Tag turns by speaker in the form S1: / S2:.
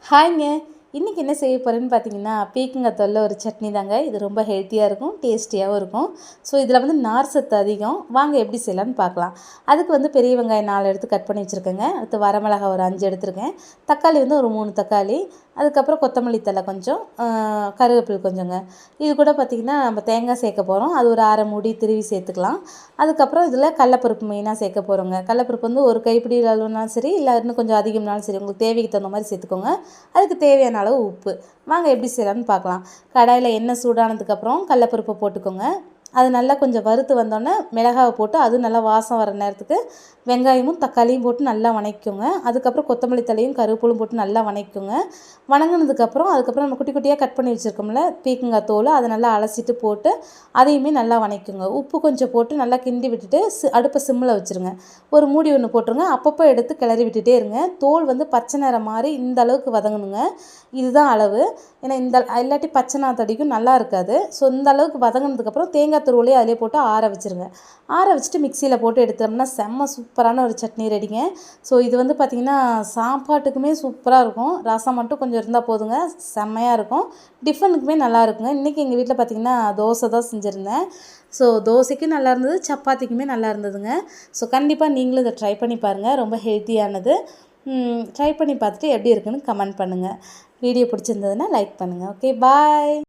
S1: ஹாய்ங்க. இன்றைக்கி என்ன செய்ய போகிறேன்னு பார்த்தீங்கன்னா, பீக்கங்காய் தொல்ல ஒரு சட்னி தாங்க. இது ரொம்ப ஹெல்த்தியாக இருக்கும், டேஸ்டியாகவும் இருக்கும். ஸோ இதில் வந்து நார் சத்து அதிகம். வாங்க எப்படி செய்யலான்னு பார்க்கலாம். அதுக்கு வந்து பெரிய வெங்காயம் 4 எடுத்து கட் பண்ணி வச்சுருக்கேங்க. அடுத்து வரமிளகாய் ஒரு 5 எடுத்துருக்கேன். தக்காளி வந்து ஒரு 3 தக்காளி. அதுக்கப்புறம் கொத்தமல்லி தழை கொஞ்சம், கருவேப்பிலை கொஞ்சங்க. இது கூட பார்த்திங்கன்னா நம்ம தேங்காய் சேர்க்க போகிறோம். அது ஒரு 1/2 மூடி திருவி சேர்த்துக்கலாம். அதுக்கப்புறம் இதில் கடலப்பருப்பு மெயினாக சேர்க்க போகிறோங்க. கடலப்பருப்பு வந்து ஒரு கைப்பிடி அளவுனாலும் சரி, இல்லை இன்னும் கொஞ்சம் அதிகம்னாலும் சரி, உங்களுக்கு தேவைக்கு தகுந்த மாதிரி சேர்த்துக்கோங்க. அதுக்கு தேவையான அளவு உப்பு. வாங்க எப்படி செய்யலாம்னு பார்க்கலாம். கடாயில் எண்ணெய் சூடானதுக்கப்புறம் கடலப்பருப்பை போட்டுக்கோங்க. அது நல்லா கொஞ்சம் வறுத்து வந்தோடனே மிளகாவை போட்டு அதுவும் நல்லா வாசம் வர நேரத்துக்கு வெங்காயமும் தக்காளியும் போட்டு நல்லா வணக்கிக்கோங்க. அதுக்கப்புறம் கொத்தமல்லி தழையும் கருவேப்பிலும் போட்டு நல்லா வணக்கிக்கோங்க. வணங்கினதுக்கப்புறம் அதுக்கப்புறம் நம்ம குட்டி குட்டியாக கட் பண்ணி வச்சுருக்கோம்ல பீக்கங்காய் தோல், அதை நல்லா அலசிட்டு போட்டு அதையுமே நல்லா வணக்கிக்கோங்க. உப்பு கொஞ்சம் போட்டு நல்லா கிண்டி விட்டுட்டு அடுப்பை சிம்மில் வச்சுருங்க. ஒரு மூடி ஒன்று போட்டுருங்க. அப்பப்போ எடுத்து கிளறி விட்டுட்டே இருங்க. தோல் வந்து பச்சை நிறம் மாதிரி இந்த அளவுக்கு வதங்கணுங்க. இதுதான் அளவு. ஏன்னா இந்த இல்லாட்டி பச்சை நாற்று அடிக்கும், நல்லா இருக்காது. ஸோ இந்த அளவுக்கு வதங்கினதுக்கப்புறம் தேங்காய் துருவலையும் அதிலே போட்டு ஆற வச்சுருங்க. ஆற வச்சுட்டு மிக்சியில் போட்டு எடுத்தோம்னா செம்ம சூப்பரான ஒரு சட்னி ரெடிங்க. ஸோ இது வந்து பார்த்திங்கன்னா சாப்பாட்டுக்குமே சூப்பராக இருக்கும். ரசம் மட்டும் கொஞ்சம் இருந்தால் போதுங்க, செம்மையாக இருக்கும். டிஃபனுக்குமே நல்லா இருக்குங்க. இன்றைக்கி எங்கள் வீட்டில் பார்த்திங்கன்னா தோசை தான் செஞ்சுருந்தேன். ஸோ தோசைக்கும் நல்லா இருந்தது, சப்பாத்திக்குமே நல்லா இருந்ததுங்க. ஸோ கண்டிப்பாக நீங்களும் இதை ட்ரை பண்ணி பாருங்கள். ரொம்ப ஹெல்த்தியானது. ட்ரை பண்ணி பார்த்துட்டு எப்படி இருக்குன்னு கமெண்ட் பண்ணுங்கள். வீடியோ பிடிச்சிருந்ததுன்னா லைக் பண்ணுங்கள். ஓகே, பாய்.